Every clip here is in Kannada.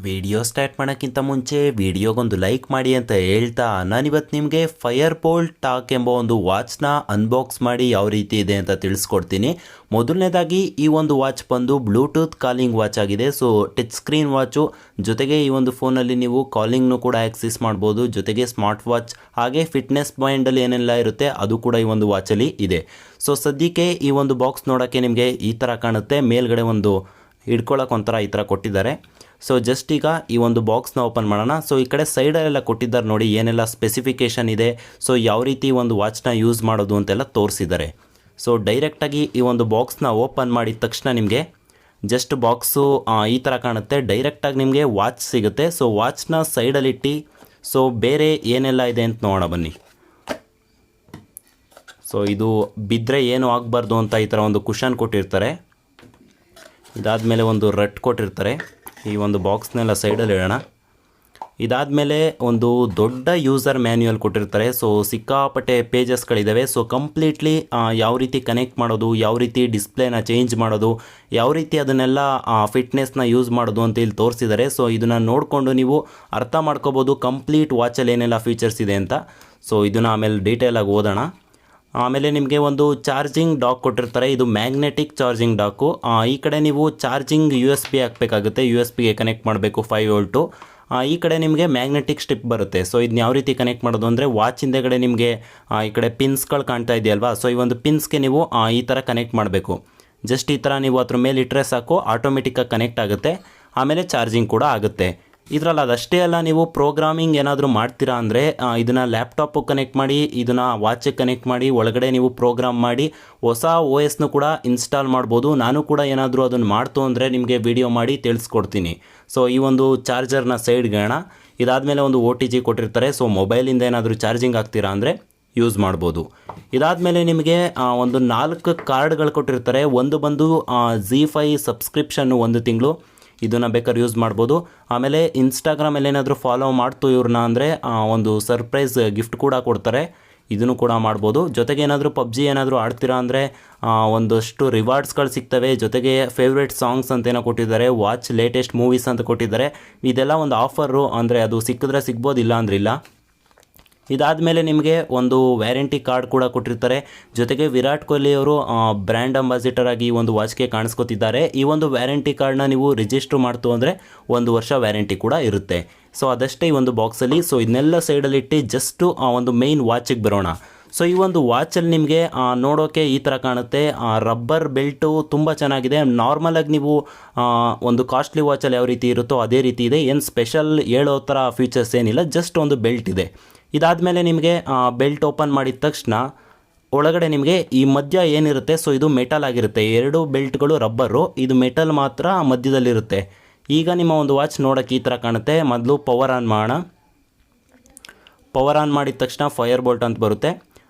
ವಿಡಿಯೋ ಸ್ಟಾರ್ಟ್ ಮಾಡೋಕ್ಕಿಂತ ಮುಂಚೆ ವಿಡಿಯೋಗೊಂದು ಲೈಕ್ ಮಾಡಿ ಅಂತ ಹೇಳ್ತಾ ನಾನಿವತ್ತು ನಿಮಗೆ ಫೈರ್-ಬೋಲ್ಟ್ ಟಾಕ್ ಎಂಬ ಒಂದು ವಾಚ್ನ ಅನ್ಬಾಕ್ಸ್ ಮಾಡಿ ಯಾವ ರೀತಿ ಇದೆ ಅಂತ ತಿಳಿಸ್ಕೊಡ್ತೀನಿ. ಮೊದಲನೇದಾಗಿ ಈ ಒಂದು ವಾಚ್ ಬಂದು ಬ್ಲೂಟೂತ್ ಕಾಲಿಂಗ್ ವಾಚ್ ಆಗಿದೆ. ಸೊ ಟಚ್ ಸ್ಕ್ರೀನ್ ವಾಚು, ಜೊತೆಗೆ ಈ ಒಂದು ಫೋನಲ್ಲಿ ನೀವು ಕಾಲಿಂಗ್ನು ಕೂಡ ಆಕ್ಸೆಸ್ ಮಾಡ್ಬೋದು. ಜೊತೆಗೆ ಸ್ಮಾರ್ಟ್ ವಾಚ್ ಹಾಗೆ ಫಿಟ್ನೆಸ್ ಬ್ಯಾಂಡಲ್ಲಿ ಏನೆಲ್ಲ ಇರುತ್ತೆ ಅದು ಕೂಡ ಈ ಒಂದು ವಾಚಲ್ಲಿ ಇದೆ. ಸೊ ಸದ್ಯಕ್ಕೆ ಈ ಒಂದು ಬಾಕ್ಸ್ ನೋಡೋಕ್ಕೆ ನಿಮಗೆ ಈ ಥರ ಕಾಣುತ್ತೆ. ಮೇಲ್ಗಡೆ ಒಂದು ಹಿಡ್ಕೊಳ್ಳೋಕೆ ಒಂಥರ ಈ ಥರ ಕೊಟ್ಟಿದ್ದಾರೆ. ಸೊ ಜಸ್ಟ್ ಈಗ ಈ ಒಂದು ಬಾಕ್ಸ್ನ ಓಪನ್ ಮಾಡೋಣ. ಸೊ ಈ ಕಡೆ ಸೈಡಲ್ಲೆಲ್ಲ ಕೊಟ್ಟಿದ್ದಾರೆ ನೋಡಿ ಏನೆಲ್ಲ ಸ್ಪೆಸಿಫಿಕೇಷನ್ ಇದೆ, ಸೊ ಯಾವ ರೀತಿ ಒಂದು ವಾಚ್ನ ಯೂಸ್ ಮಾಡೋದು ಅಂತೆಲ್ಲ ತೋರಿಸಿದ್ದಾರೆ. ಸೊ ಡೈರೆಕ್ಟಾಗಿ ಈ ಒಂದು ಬಾಕ್ಸ್ನ ಓಪನ್ ಮಾಡಿದ ತಕ್ಷಣ ನಿಮಗೆ ಜಸ್ಟ್ ಬಾಕ್ಸು ಈ ಥರ ಕಾಣುತ್ತೆ. ಡೈರೆಕ್ಟಾಗಿ ನಿಮಗೆ ವಾಚ್ ಸಿಗುತ್ತೆ. ಸೊ ವಾಚ್ನ ಸೈಡಲ್ಲಿಟ್ಟು ಸೊ ಬೇರೆ ಏನೆಲ್ಲ ಇದೆ ಅಂತ ನೋಡೋಣ ಬನ್ನಿ. ಸೊ ಇದು ಬಿದ್ದರೆ ಏನು ಆಗಬಾರ್ದು ಅಂತ ಈ ಥರ ಒಂದು ಕುಷನ್ ಕೊಟ್ಟಿರ್ತಾರೆ. ಇದಾದಮೇಲೆ ಒಂದು ರಟ್ ಕೊಟ್ಟಿರ್ತಾರೆ. ಈ ಒಂದು ಬಾಕ್ಸ್ನೆಲ್ಲ ಸೈಡಲ್ಲಿ ಇಡೋಣ. ಇದಾದಮೇಲೆ ಒಂದು ದೊಡ್ಡ ಯೂಸರ್ ಮ್ಯಾನ್ಯುಯಲ್ ಕೊಟ್ಟಿರ್ತಾರೆ. ಸೊ ಸಿಕ್ಕಾಪಟ್ಟೆ ಪೇಜಸ್ಗಳಿದ್ದಾವೆ. ಸೊ ಕಂಪ್ಲೀಟ್ಲಿ ಯಾವ ರೀತಿ ಕನೆಕ್ಟ್ ಮಾಡೋದು, ಯಾವ ರೀತಿ ಡಿಸ್ಪ್ಲೇನ ಚೇಂಜ್ ಮಾಡೋದು, ಯಾವ ರೀತಿ ಅದನ್ನೆಲ್ಲ ಫಿಟ್ನೆಸ್ನ ಯೂಸ್ ಮಾಡೋದು ಅಂತ ಇಲ್ಲಿ ತೋರಿಸಿದ್ದಾರೆ. ಸೊ ಇದನ್ನು ನೋಡಿಕೊಂಡು ನೀವು ಅರ್ಥ ಮಾಡ್ಕೋಬೋದು ಕಂಪ್ಲೀಟ್ ವಾಚಲ್ಲಿ ಏನೆಲ್ಲ ಫೀಚರ್ಸ್ ಇದೆ ಅಂತ. ಸೊ ಇದನ್ನು ಆಮೇಲೆ ಡೀಟೇಲಾಗಿ ಓದೋಣ. ಆಮೇಲೆ ನಿಮಗೆ ಒಂದು ಚಾರ್ಜಿಂಗ್ ಡಾಕ್ ಕೊಟ್ಟಿರ್ತಾರೆ. ಇದು ಮ್ಯಾಗ್ನೆಟಿಕ್ ಚಾರ್ಜಿಂಗ್ ಡಾಕು. ಈ ಕಡೆ ನೀವು ಚಾರ್ಜಿಂಗ್ USB ಹಾಕಬೇಕಾಗುತ್ತೆ. USB ಗೆ ಕನೆಕ್ಟ್ ಮಾಡಬೇಕು 5 ವೋಲ್ಟು. ಈ ಕಡೆ ನಿಮಗೆ ಮ್ಯಾಗ್ನೆಟಿಕ್ ಸ್ಟ್ರಿಪ್ ಬರುತ್ತೆ. ಸೊ ಇದನ್ನ ಯಾವ ರೀತಿ ಕನೆಕ್ಟ್ ಮಾಡೋದು ಅಂದರೆ ವಾಚ್ ಹಿಂದೆಗಡೆ ನಿಮಗೆ ಈ ಕಡೆ ಪಿನ್ಸ್ಗಳು ಕಾಣ್ತಾ ಇದೆಯಲ್ವಾ. ಸೊ ಈ ಒಂದು ಪಿನ್ಸ್ಗೆ ನೀವು ಈ ಥರ ಕನೆಕ್ಟ್ ಮಾಡಬೇಕು. ಜಸ್ಟ್ ಈ ಥರ ನೀವು ಅದ್ರ ಮೇಲೆ ಇಟ್ಟರೆ ಸಾಕು, ಆಟೋಮೆಟಿಕ್ಕಾಗಿ ಕನೆಕ್ಟ್ ಆಗುತ್ತೆ. ಆಮೇಲೆ ಚಾರ್ಜಿಂಗ್ ಕೂಡ ಆಗುತ್ತೆ. ಇದರಲ್ಲಿ ಅದಷ್ಟೇ ಅಲ್ಲ, ನೀವು ಪ್ರೋಗ್ರಾಮಿಂಗ್ ಏನಾದರೂ ಮಾಡ್ತೀರಾ ಅಂದರೆ ಇದನ್ನು ಲ್ಯಾಪ್ಟಾಪಿಗೆ ಕನೆಕ್ಟ್ ಮಾಡಿ, ಇದನ್ನು ವಾಚಿಗೆ ಕನೆಕ್ಟ್ ಮಾಡಿ, ಒಳಗಡೆ ನೀವು ಪ್ರೋಗ್ರಾಮ್ ಮಾಡಿ ಹೊಸ OSನು ಕೂಡ ಇನ್ಸ್ಟಾಲ್ ಮಾಡ್ಬೋದು. ನಾನು ಕೂಡ ಏನಾದರೂ ಅದನ್ನು ಮಾಡ್ತು ಅಂದರೆ ನಿಮಗೆ ವಿಡಿಯೋ ಮಾಡಿ ತಿಳಿಸ್ಕೊಡ್ತೀನಿ. ಸೊ ಈ ಒಂದು ಚಾರ್ಜರ್ನ ಸೈಡ್ಗೆ ಇಡೋಣ. ಇದಾದಮೇಲೆ ಒಂದು OTG ಕೊಟ್ಟಿರ್ತಾರೆ. ಸೊ ಮೊಬೈಲಿಂದ ಏನಾದರೂ ಚಾರ್ಜಿಂಗ್ ಆಗ್ತೀರಾ ಅಂದರೆ ಯೂಸ್ ಮಾಡ್ಬೋದು. ಇದಾದಮೇಲೆ ನಿಮಗೆ ಒಂದು 4 ಕಾರ್ಡ್ಗಳು ಕೊಟ್ಟಿರ್ತಾರೆ. ಒಂದು ಬಂದು ZEE5 ಸಬ್ಸ್ಕ್ರಿಪ್ಷನ್ನು 1 ತಿಂಗಳು, ಇದನ್ನು ಬೇಕಾದ್ರೆ ಯೂಸ್ ಮಾಡ್ಬೋದು. ಆಮೇಲೆ ಇನ್ಸ್ಟಾಗ್ರಾಮಲ್ಲಿ ಏನಾದರೂ ಫಾಲೋ ಮಾಡ್ತು ಇವ್ರನ್ನ ಅಂದರೆ ಒಂದು ಸರ್ಪ್ರೈಸ್ ಗಿಫ್ಟ್ ಕೂಡ ಕೊಡ್ತಾರೆ, ಇದನ್ನು ಕೂಡ ಮಾಡ್ಬೋದು. ಜೊತೆಗೆ ಏನಾದರೂ PUBG ಏನಾದರೂ ಆಡ್ತೀರಾ ಅಂದರೆ ಒಂದಷ್ಟು ರಿವಾರ್ಡ್ಸ್ಗಳು ಸಿಗ್ತವೆ. ಜೊತೆಗೆ ಫೇವ್ರೇಟ್ ಸಾಂಗ್ಸ್ ಅಂತ ಏನೋ ಕೊಟ್ಟಿದ್ದಾರೆ, ವಾಚ್ ಲೇಟೆಸ್ಟ್ ಮೂವೀಸ್ ಅಂತ ಕೊಟ್ಟಿದ್ದಾರೆ. ಇದೆಲ್ಲ ಒಂದು ಆಫರು, ಅಂದರೆ ಅದು ಸಿಕ್ಕಿದ್ರೆ ಸಿಗ್ಬೋದು, ಇಲ್ಲ ಅಂದ್ರೆ ಇಲ್ಲ. ಇದಾದಮೇಲೆ ನಿಮಗೆ ಒಂದು ವ್ಯಾರಂಟಿ ಕಾರ್ಡ್ ಕೂಡ ಕೊಟ್ಟಿರ್ತಾರೆ. ಜೊತೆಗೆ ವಿರಾಟ್ ಕೊಹ್ಲಿ ಅವರು ಬ್ರ್ಯಾಂಡ್ ಅಂಬಾಸಿಡರ್ ಆಗಿ ಈ ಒಂದು ವಾಚ್ಗೆ ಕಾಣಿಸ್ಕೊತಿದ್ದಾರೆ. ಈ ಒಂದು ವ್ಯಾರಂಟಿ ಕಾರ್ಡ್ನ ನೀವು ರಿಜಿಸ್ಟ್ರ್ ಮಾಡ್ತು ಅಂದರೆ 1 ವರ್ಷ ವ್ಯಾರಂಟಿ ಕೂಡ ಇರುತ್ತೆ. ಸೊ ಅದಷ್ಟೇ ಈ ಒಂದು ಬಾಕ್ಸಲ್ಲಿ. ಸೊ ಇದನ್ನೆಲ್ಲ ಸೈಡಲ್ಲಿಟ್ಟು ಜಸ್ಟು ಒಂದು ಮೇಯ್ನ್ ವಾಚಿಗೆ ಬರೋಣ. ಸೊ ಈ ಒಂದು ವಾಚಲ್ಲಿ ನಿಮಗೆ ನೋಡೋಕ್ಕೆ ಈ ಥರ ಕಾಣುತ್ತೆ. ರಬ್ಬರ್ ಬೆಲ್ಟು ತುಂಬ ಚೆನ್ನಾಗಿದೆ. ನಾರ್ಮಲಾಗಿ ನೀವು ಒಂದು ಕಾಸ್ಟ್ಲಿ ವಾಚಲ್ಲಿ ಯಾವ ರೀತಿ ಇರುತ್ತೋ ಅದೇ ರೀತಿ ಇದೆ. ಏನು ಸ್ಪೆಷಲ್ ಹೇಳೋ ಥರ ಫೀಚರ್ಸ್ ಏನಿಲ್ಲ, ಜಸ್ಟ್ ಒಂದು ಬೆಲ್ಟ್ ಇದೆ. ಇದಾದಮೇಲೆ ನಿಮಗೆ ಬೆಲ್ಟ್ ಓಪನ್ ಮಾಡಿದ ತಕ್ಷಣ ಒಳಗಡೆ ನಿಮಗೆ ಈ ಮಧ್ಯ ಏನಿರುತ್ತೆ, ಸೊ ಇದು ಮೆಟಲ್ ಆಗಿರುತ್ತೆ. 2 ಬೆಲ್ಟ್ಗಳು ರಬ್ಬರು, ಇದು ಮೆಟಲ್ ಮಾತ್ರ ಮಧ್ಯದಲ್ಲಿರುತ್ತೆ. ಈಗ ನಿಮ್ಮ ಒಂದು ವಾಚ್ ನೋಡೋಕ್ಕೆ ಈ ಥರ ಕಾಣುತ್ತೆ. ಮೊದಲು ಪವರ್ ಆನ್ ಮಾಡೋಣ. ಪವರ್ ಆನ್ ಮಾಡಿದ ತಕ್ಷಣ ಫೈರ್-ಬೋಲ್ಟ್ ಅಂತ ಬರುತ್ತೆ.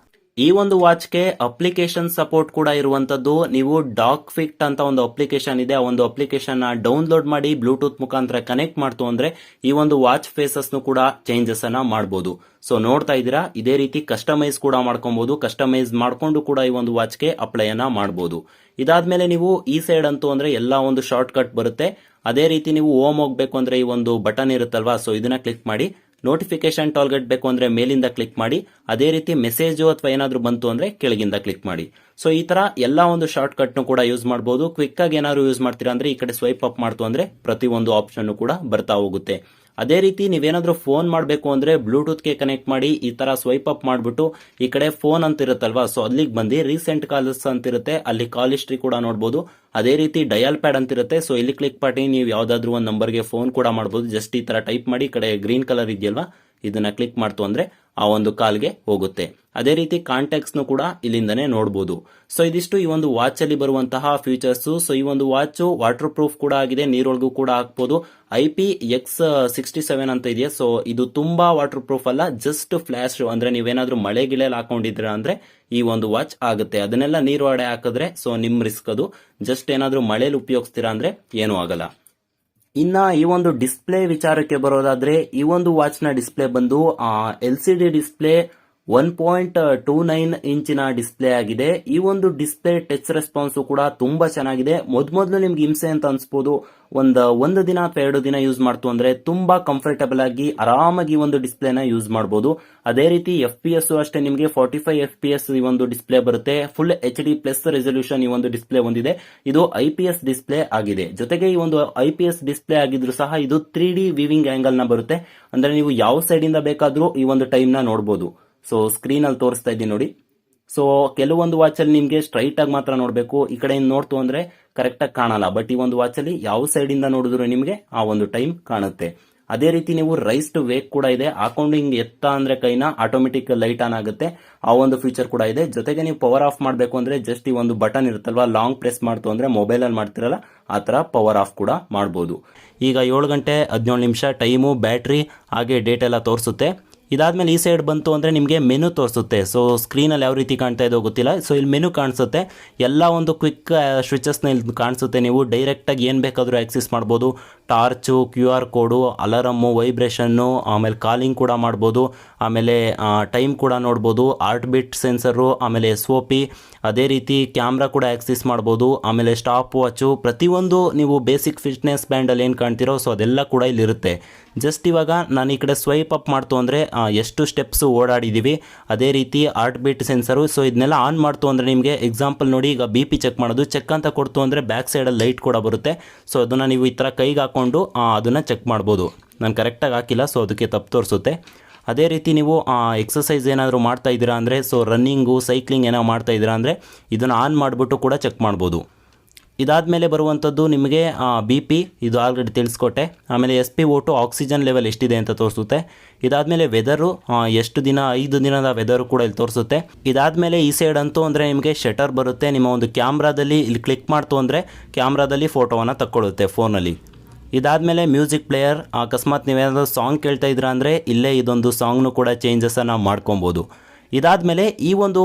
ಈ ಒಂದು ವಾಚ್ಗೆ ಅಪ್ಲಿಕೇಶನ್ ಸಪೋರ್ಟ್ ಕೂಡ ಇರುವಂಥದ್ದು. ನೀವು ಡಾಕ್ ಫಿಟ್ ಅಂತ ಒಂದು ಅಪ್ಲಿಕೇಶನ್ ಇದೆ, ಆ ಒಂದು ಅಪ್ಲಿಕೇಶನ್ ಡೌನ್ಲೋಡ್ ಮಾಡಿ ಬ್ಲೂಟೂತ್ ಮುಖಾಂತರ ಕನೆಕ್ಟ್ ಮಾಡ್ತು ಅಂದರೆ ಈ ಒಂದು ವಾಚ್ ಫೇಸಸ್ನು ಕೂಡ ಚೇಂಜಸ್ ಅನ್ನ ಮಾಡ್ಬೋದು. ಸೊ ನೋಡ್ತಾ ಇದ್ದೀರಾ, ಇದೇ ರೀತಿ ಕಸ್ಟಮೈಸ್ ಕೂಡ ಮಾಡ್ಕೊಬಹುದು. ಕಸ್ಟಮೈಸ್ ಮಾಡ್ಕೊಂಡು ಕೂಡ ಈ ಒಂದು ವಾಚ್ಗೆ ಅಪ್ಲೈಯನ್ನ ಮಾಡ್ಬೋದು. ಇದಾದ್ಮೇಲೆ ನೀವು ಈ ಸೈಡ್ ಅಂತೂ ಅಂದ್ರೆ ಎಲ್ಲ ಒಂದು ಶಾರ್ಟ್ ಕಟ್ ಬರುತ್ತೆ. ಅದೇ ರೀತಿ ನೀವು ಹೋಮ್ ಹೋಗ್ಬೇಕು ಅಂದ್ರೆ ಈ ಒಂದು ಬಟನ್ ಇರುತ್ತಲ್ವಾ, ಸೊ ಇದನ್ನ ಕ್ಲಿಕ್ ಮಾಡಿ. ನೋಟಿಫಿಕೇಶನ್ ಟಾರ್ಗೆಟ್ ಬೇಕು ಅಂದ್ರೆ ಮೇಲಿಂದ ಕ್ಲಿಕ್ ಮಾಡಿ. ಅದೇ ರೀತಿ ಮೆಸೇಜು ಅಥವಾ ಏನಾದರೂ ಬಂತು ಅಂದ್ರೆ ಕೆಳಗಿಂದ ಕ್ಲಿಕ್ ಮಾಡಿ. ಸೊ ಈ ತರ ಎಲ್ಲ ಒಂದು ಶಾರ್ಟ್ ಕಟ್ನು ಕೂಡ ಯೂಸ್ ಮಾಡಬಹುದು. ಕ್ವಿಕ್ ಆಗಿ ಏನಾದ್ರು ಯೂಸ್ ಮಾಡ್ತೀರಾ ಅಂದ್ರೆ ಈ ಕಡೆ ಸ್ವೈಪ್ ಅಪ್ ಮಾಡ್ತು ಅಂದ್ರೆ ಪ್ರತಿ ಒಂದು ಆಪ್ಷನ್ ಕೂಡ ಬರ್ತಾ ಹೋಗುತ್ತೆ. ಅದೇ ರೀತಿ ನೀವೇನಾದ್ರೂ ಫೋನ್ ಮಾಡಬೇಕು ಅಂದ್ರೆ ಬ್ಲೂಟೂತ್ಗೆ ಕನೆಕ್ಟ್ ಮಾಡಿ ಈ ತರ ಸ್ವೈಪ್ ಅಪ್ ಮಾಡ್ಬಿಟ್ಟು ಈ ಕಡೆ ಫೋನ್ ಅಂತ ಇರುತ್ತಲ್ವಾ, ಸೊ ಅಲ್ಲಿಗೆ ಬಂದು ರೀಸೆಂಟ್ ಕಾಲ್ಸ್ ಅಂತ ಇರುತ್ತೆ, ಅಲ್ಲಿ ಕಾಲ್ ಹಿಸ್ಟ್ರಿ ಕೂಡ ನೋಡಬಹುದು. ಅದೇ ರೀತಿ ಡಯಲ್ ಪ್ಯಾಡ್ ಅಂತ ಇರುತ್ತೆ. ಸೊ ಇಲ್ಲಿ ಕ್ಲಿಕ್ ಮಾಡಿ ನೀವು ಯಾವ್ದಾದ್ರು ಒಂದು ನಂಬರ್ಗೆ ಫೋನ್ ಕೂಡ ಮಾಡಬಹುದು. ಜಸ್ಟ್ ಈ ತರ ಟೈಪ್ ಮಾಡಿ, ಈ ಕಡೆ ಗ್ರೀನ್ ಕಲರ್ ಇದೆಯಲ್ವಾ, ಇದನ್ನ ಕ್ಲಿಕ್ ಮಾಡ್ತು ಅಂದ್ರೆ ಆ ಒಂದು ಕಾಲ್ಗೆ ಹೋಗುತ್ತೆ. ಅದೇ ರೀತಿ ಕಾಂಟ್ಯಾಕ್ಟ್ಸ್ನು ಕೂಡ ಇಲ್ಲಿಂದನೇ ನೋಡಬಹುದು. ಸೊ ಇದಿಷ್ಟು ಈ ಒಂದು ವಾಚ್ ಅಲ್ಲಿ ಬರುವಂತಹ ಫೀಚರ್ಸ್. ಸೊ ಈ ಒಂದು ವಾಚ್ ವಾಟರ್ ಪ್ರೂಫ್ ಕೂಡ ಆಗಿದೆ, ನೀರೊಳಗೂ ಕೂಡ ಹಾಕಬಹುದು. IP-X67 ಅಂತ ಇದೆಯಾ. ಸೊ ಇದು ತುಂಬಾ ವಾಟರ್ ಪ್ರೂಫ್ ಅಲ್ಲ, ಜಸ್ಟ್ ಫ್ಲಾಶ್ ಅಂದ್ರೆ ನೀವೇನಾದ್ರೂ ಮಳೆ ಗಿಳೆಯಲ್ಲಿ ಹಾಕೊಂಡಿದ್ರ ಅಂದ್ರೆ ಈ ಒಂದು ವಾಚ್ ಆಗುತ್ತೆ. ಅದನ್ನೆಲ್ಲ ನೀರು ಒಡೆ ಹಾಕಿದ್ರೆ ಸೊ ನಿಮ್ ರಿಸ್ಕ್ ಅದು. ಜಸ್ಟ್ ಏನಾದ್ರೂ ಮಳೆಯಲ್ಲಿ ಉಪಯೋಗಿಸ್ತೀರಾ ಅಂದ್ರೆ ಏನೂ ಆಗಲ್ಲ. ಇನ್ನ ಈ ಒಂದು ಡಿಸ್ಪ್ಲೇ ವಿಚಾರಕ್ಕೆ ಬರೋದಾದ್ರೆ ಈ ಒಂದು ವಾಚ್ ನ ಡಿಸ್ಪ್ಲೇ ಬಂದು LCD ಡಿಸ್ಪ್ಲೇ 1.29 ಇಂಚಿನ ಡಿಸ್ಪ್ಲೇ ಆಗಿದೆ. ಈ ಒಂದು ಡಿಸ್ಪ್ಲೇ ಟಚ್ ರೆಸ್ಪಾನ್ಸ್ ಕೂಡ ತುಂಬಾ ಚೆನ್ನಾಗಿದೆ. ಮೊದಲು ನಿಮ್ಗೆ ಹಿಂಸೆ ಅಂತ ಅನ್ಸ್ಬೋದು, ಒಂದು ದಿನ ಅಥವಾ 2 ದಿನ ಯೂಸ್ ಮಾಡ್ತು ಅಂದ್ರೆ ತುಂಬಾ ಕಂಫರ್ಟಬಲ್ ಆಗಿ ಆರಾಮಾಗಿ ಒಂದು ಡಿಸ್ಪ್ಲೇನ ಯೂಸ್ ಮಾಡಬಹುದು. ಅದೇ ರೀತಿ FPS ಅಷ್ಟೇ ನಿಮಗೆ 45 FPS ಈ ಒಂದು ಡಿಸ್ಪ್ಲೇ ಬರುತ್ತೆ. ಫುಲ್ HD ಪ್ಲಸ್ ರೆಸಲ್ಯೂಷನ್ ಈ ಒಂದು ಡಿಸ್ಪ್ಲೇ ಹೊಂದಿದೆ. ಇದು IPS ಡಿಸ್ಪ್ಲೇ ಆಗಿದೆ. ಜೊತೆಗೆ ಈ ಒಂದು IPS ಡಿಸ್ಪ್ಲೇ ಆಗಿದ್ರು ಸಹ ಇದು 3D ವಿವಿಂಗ್ ಆಂಗಲ್ ನ ಬರುತ್ತೆ. ಅಂದ್ರೆ ನೀವು ಯಾವ ಸೈಡ್ ಇಂದ ಬೇಕಾದ್ರೂ ಈ ಒಂದು ಟೈಮ್ ನ ನೋಡಬಹುದು. ಸೊ ಸ್ಕ್ರೀನ್ ಅಲ್ಲಿ ತೋರಿಸ್ತಾ ಇದ್ದೀನಿ ನೋಡಿ. ಸೊ ಕೆಲವೊಂದು ವಾಚ್ ಅಲ್ಲಿ ನಿಮ್ಗೆ ಸ್ಟ್ರೈಟ್ ಆಗಿ ಮಾತ್ರ ನೋಡಬೇಕು, ಈ ಕಡೆ ನೋಡ್ತು ಅಂದ್ರೆ ಕರೆಕ್ಟ್ ಆಗಿ ಕಾಣಲ್ಲ. ಬಟ್ ಈ ಒಂದು ವಾಚ್ ಅಲ್ಲಿ ಯಾವ ಸೈಡ್ ಇಂದ ನೋಡಿದ್ರು ನಿಮ್ಗೆ ಆ ಒಂದು ಟೈಮ್ ಕಾಣುತ್ತೆ. ಅದೇ ರೀತಿ ನೀವು ರೈಸ್ ಟು ವೇಕ್ ಕೂಡ ಇದೆ. ಹಾಕೊಂಡು ಹಿಂಗೆ ಎತ್ತ ಅಂದ್ರೆ ಕೈನ ಆಟೋಮೆಟಿಕ್ ಲೈಟ್ ಆನ್ ಆಗುತ್ತೆ, ಆ ಒಂದು ಫೀಚರ್ ಕೂಡ ಇದೆ. ಜೊತೆಗೆ ನೀವು ಪವರ್ ಆಫ್ ಮಾಡಬೇಕು ಅಂದ್ರೆ ಜಸ್ಟ್ ಈ ಒಂದು ಬಟನ್ ಇರುತ್ತಲ್ವಾ, ಲಾಂಗ್ ಪ್ರೆಸ್ ಮಾಡ್ತು ಅಂದ್ರೆ ಮೊಬೈಲ್ ಅಲ್ಲಿ ಮಾಡ್ತಿರಲ್ಲ ಆ ತರ ಪವರ್ ಆಫ್ ಕೂಡ ಮಾಡಬಹುದು. ಈಗ 7 ಗಂಟೆ 17 ನಿಮಿಷ ಟೈಮು, ಬ್ಯಾಟ್ರಿ ಹಾಗೆ ಡೇಟ್ ಎಲ್ಲ ತೋರಿಸುತ್ತೆ. ಇದಾದ್ಮೇಲೆ ಈ ಸೈಡ್ ಬಂತು ಅಂದರೆ ನಿಮಗೆ ಮೆನು ತೋರಿಸುತ್ತೆ. ಸೊ ಸ್ಕ್ರೀನಲ್ಲಿ ಯಾವ ರೀತಿ ಕಾಣ್ತಾ ಇದೋ ಗೊತ್ತಿಲ್ಲ. ಸೊ ಇಲ್ಲಿ ಮೆನು ಕಾಣಿಸುತ್ತೆ, ಎಲ್ಲ ಒಂದು ಕ್ವಿಕ್ ಸ್ವಿಚಸ್ನ ಇಲ್ಲಿ ಕಾಣಿಸುತ್ತೆ. ನೀವು ಡೈರೆಕ್ಟಾಗಿ ಏನು ಬೇಕಾದರೂ ಆಕ್ಸೆಸ್ ಮಾಡ್ಬೋದು. ಟಾರ್ಚು, QR ಕೋಡು, ಅಲಾರಮ್ಮು, ವೈಬ್ರೇಷನ್ನು, ಆಮೇಲೆ ಕಾಲಿಂಗ್ ಕೂಡ ಮಾಡ್ಬೋದು. ಆಮೇಲೆ ಟೈಮ್ ಕೂಡ ನೋಡ್ಬೋದು, ಹಾರ್ಟ್ ಬೀಟ್ ಸೆನ್ಸರು, ಆಮೇಲೆ SOP, ಅದೇ ರೀತಿ ಕ್ಯಾಮ್ರಾ ಕೂಡ ಆಕ್ಸೆಸ್ ಮಾಡ್ಬೋದು. ಆಮೇಲೆ ಸ್ಟಾಪ್ ವಾಚು, ಪ್ರತಿಯೊಂದು ನೀವು ಬೇಸಿಕ್ ಫಿಟ್ನೆಸ್ ಬ್ಯಾಂಡಲ್ಲಿ ಏನು ಕಾಣ್ತಿರೋ ಸೊ ಅದೆಲ್ಲ ಕೂಡ ಇಲ್ಲಿರುತ್ತೆ. ಜಸ್ಟ್ ಇವಾಗ ನಾನು ಈ ಕಡೆ ಸ್ವೈಪ್ ಅಪ್ ಮಾಡ್ತು ಅಂದರೆ ಎಷ್ಟು ಸ್ಟೆಪ್ಸ್ ಓಡಾಡಿದ್ದೀವಿ, ಅದೇ ರೀತಿ ಹಾರ್ಟ್ ಬೀಟ್ ಸೆನ್ಸರು. ಸೊ ಇದನ್ನೆಲ್ಲ ಆನ್ ಮಾಡ್ತು ಅಂದರೆ ನಿಮಗೆ ಎಕ್ಸಾಂಪಲ್ ನೋಡಿ, ಈಗ BP ಚೆಕ್ ಮಾಡೋದು, ಚೆಕ್ ಅಂತ ಕೊಡ್ತು ಅಂದರೆ ಬ್ಯಾಕ್ ಸೈಡಲ್ಲಿ ಲೈಟ್ ಕೂಡ ಬರುತ್ತೆ. ಸೊ ಅದನ್ನು ನೀವು ಈ ಥರ ಕೈಗೆ ಹಾಕ್ಕೊಂಡು ಅದನ್ನು ಚೆಕ್ ಮಾಡ್ಬೋದು. ನಾನು ಕರೆಕ್ಟಾಗಿ ಹಾಕಿಲ್ಲ, ಸೊ ಅದಕ್ಕೆ ತಪ್ಪು ತೋರಿಸುತ್ತೆ. ಅದೇ ರೀತಿ ನೀವು ಎಕ್ಸಸೈಸ್ ಏನಾದರೂ ಮಾಡ್ತಾ ಇದ್ದೀರಾ ಅಂದರೆ, ಸೊ ರನ್ನಿಂಗು, ಸೈಕ್ಲಿಂಗ್ ಏನೋ ಮಾಡ್ತಾ ಇದ್ದೀರಾ ಅಂದರೆ ಇದನ್ನು ಆನ್ ಮಾಡಿಬಿಟ್ಟು ಕೂಡ ಚೆಕ್ ಮಾಡ್ಬೋದು. ಇದಾದಮೇಲೆ ಬರುವಂಥದ್ದು ನಿಮಗೆ BP, ಇದು ಆಲ್ರೆಡಿ ತಿಳಿಸ್ಕೊಟ್ಟೆ. ಆಮೇಲೆ SpO2 ಆಕ್ಸಿಜನ್ ಲೆವೆಲ್ ಎಷ್ಟಿದೆ ಅಂತ ತೋರಿಸುತ್ತೆ. ಇದಾದಮೇಲೆ ವೆದರು, ಎಷ್ಟು ದಿನ, 5 ದಿನದ ವೆದರು ಕೂಡ ಇಲ್ಲಿ ತೋರಿಸುತ್ತೆ. ಇದಾದಮೇಲೆ ಈ ಸೈಡ್ ಅಂತೂ ಅಂದರೆ ನಿಮಗೆ ಶಟರ್ ಬರುತ್ತೆ. ನಿಮ್ಮ ಒಂದು ಕ್ಯಾಮ್ರಾದಲ್ಲಿ ಇಲ್ಲಿ ಕ್ಲಿಕ್ ಮಾಡ್ತು ಅಂದರೆ ಕ್ಯಾಮ್ರಾದಲ್ಲಿ ಫೋಟೋವನ್ನು ತಕ್ಕೊಳ್ಳುತ್ತೆ ಫೋನಲ್ಲಿ. ಇದಾದಮೇಲೆ ಮ್ಯೂಸಿಕ್ ಪ್ಲೇಯರ್, ಅಕಸ್ಮಾತ್ ನೀವೇನಾದರೂ ಸಾಂಗ್ ಕೇಳ್ತಾ ಇದ್ದೀರಾ ಅಂದರೆ ಇಲ್ಲೇ ಇದೊಂದು ಸಾಂಗ್ನು ಕೂಡ ಚೇಂಜಸನ್ನು ಮಾಡ್ಕೊಬೋದು. ಇದಾದಮೇಲೆ ಈ ಒಂದು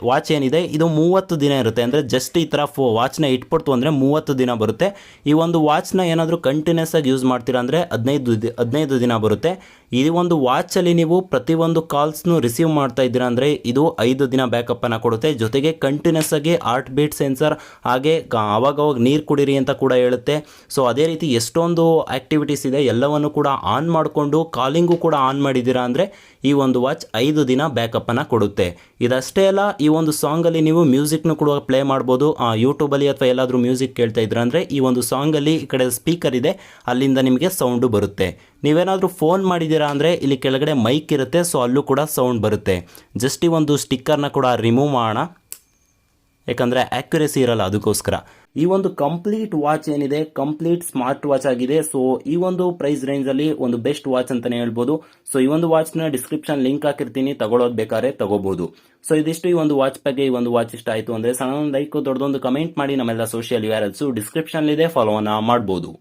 ವಾಚ್ ಏನಿದೆ ಇದು 30 ದಿನ ಇರುತ್ತೆ. ಅಂದರೆ ಜಸ್ಟ್ ಈ ಥರ ವಾಚ್ನ ಇಟ್ಬಿಡ್ತು ಅಂದರೆ 30 ದಿನ ಬರುತ್ತೆ. ಈ ಒಂದು ವಾಚ್ನ ಏನಾದರೂ ಕಂಟಿನ್ಯೂಸ್ ಆಗಿ ಯೂಸ್ ಮಾಡ್ತೀರಾ ಅಂದರೆ 15 ದಿನ ಬರುತ್ತೆ. ಈ ಒಂದು ವಾಚಲ್ಲಿ ನೀವು ಪ್ರತಿಯೊಂದು ಕಾಲ್ಸ್ನು ರಿಸೀವ್ ಮಾಡ್ತಾ ಇದ್ದೀರಾ ಅಂದರೆ ಇದು 5 ದಿನ ಬ್ಯಾಕಪ್ಪನ್ನು ಕೊಡುತ್ತೆ. ಜೊತೆಗೆ ಕಂಟಿನ್ಯೂಸ್ ಆಗಿ ಹಾರ್ಟ್ ಬೀಟ್ ಸೆನ್ಸರ್, ಹಾಗೆ ಅವಾಗವಾಗ ನೀರು ಕುಡೀರಿ ಅಂತ ಕೂಡ ಹೇಳುತ್ತೆ. ಸೊ ಅದೇ ರೀತಿ ಎಷ್ಟೊಂದು ಆ್ಯಕ್ಟಿವಿಟೀಸ್ ಇದೆ ಎಲ್ಲವನ್ನು ಕೂಡ ಆನ್ ಮಾಡಿಕೊಂಡು ಕಾಲಿಂಗು ಕೂಡ ಆನ್ ಮಾಡಿದ್ದೀರಾ ಅಂದರೆ ಈ ಒಂದು ವಾಚ್ 5 ದಿನ ಬ್ಯಾಕಪ್ಪನ್ನು ಕೊಡುತ್ತೆ. ಇದಷ್ಟೇ ಅಲ್ಲ, ಈ ಒಂದು ಸಾಂಗಲ್ಲಿ ನೀವು ಮ್ಯೂಸಿಕ್ನು ಕೂಡ ಪ್ಲೇ ಮಾಡ್ಬೋದು. ಯೂಟ್ಯೂಬಲ್ಲಿ ಅಥವಾ ಎಲ್ಲಾದರೂ ಮ್ಯೂಸಿಕ್ ಕೇಳ್ತಾ ಇದ್ದೀರಾ ಅಂದರೆ ಈ ಒಂದು ಸಾಂಗಲ್ಲಿ ಈ ಕಡೆ ಸ್ಪೀಕರ್ ಇದೆ, ಅಲ್ಲಿಂದ ನಿಮಗೆ ಸೌಂಡು ಬರುತ್ತೆ. ನೀವೇನಾದರೂ ಫೋನ್ ಮಾಡಿದ್ದೀರಾ ಅಂದರೆ ಇಲ್ಲಿ ಕೆಳಗಡೆ ಮೈಕ್ ಇರುತ್ತೆ, ಸೊ ಅಲ್ಲೂ ಕೂಡ ಸೌಂಡ್ ಬರುತ್ತೆ. ಜಸ್ಟ್ ಈ ಒಂದು ಸ್ಟಿಕ್ಕರ್ನ ಕೂಡ ರಿಮೂವ್ ಮಾಡೋಣ, ಯಾಕಂದರೆ ಆ್ಯಕ್ಯುರೇಸಿ ಇರಲ್ಲ ಅದಕ್ಕೋಸ್ಕರ. ಈ ಒಂದು ಕಂಪ್ಲೀಟ್ ವಾಚ್ ಏನಿದೆ ಕಂಪ್ಲೀಟ್ ಸ್ಮಾರ್ಟ್ ವಾಚ್ ಆಗಿದೆ. ಸೊ ಈ ಒಂದು ಪ್ರೈಸ್ ರೇಂಜಲ್ಲಿ ಒಂದು ಬೆಸ್ಟ್ ವಾಚ್ ಅಂತಲೇ ಹೇಳ್ಬೋದು. ಸೊ ಈ ಒಂದು ವಾಚ್ನ ಡಿಸ್ಕ್ರಿಪ್ಷನ್ ಲಿಂಕ್ ಹಾಕಿರ್ತೀನಿ, ತಗೊಳ್ಳೋದು ಬೇಕಾದ್ರೆ ತಗೋಬಹುದು. ಸೊ ಇದಿಷ್ಟು ಈ ಒಂದು ವಾಚ್ ಬಗ್ಗೆ. ಈ ಒಂದು ವಾಚ್ ಇಷ್ಟ ಆಯಿತು ಅಂದರೆ ಸಣ್ಣ ಲೈಕ್, ದೊಡ್ಡದೊಂದು ಕಮೆಂಟ್ ಮಾಡಿ. ನಮ್ಮೆಲ್ಲ ಸೋಷಿಯಲ್ URLs ಡಿಸ್ಕ್ರಿಪ್ಷನ್ ಇದೆ, ಫಾಲೋವನ್ನು ಮಾಡ್ಬೋದು.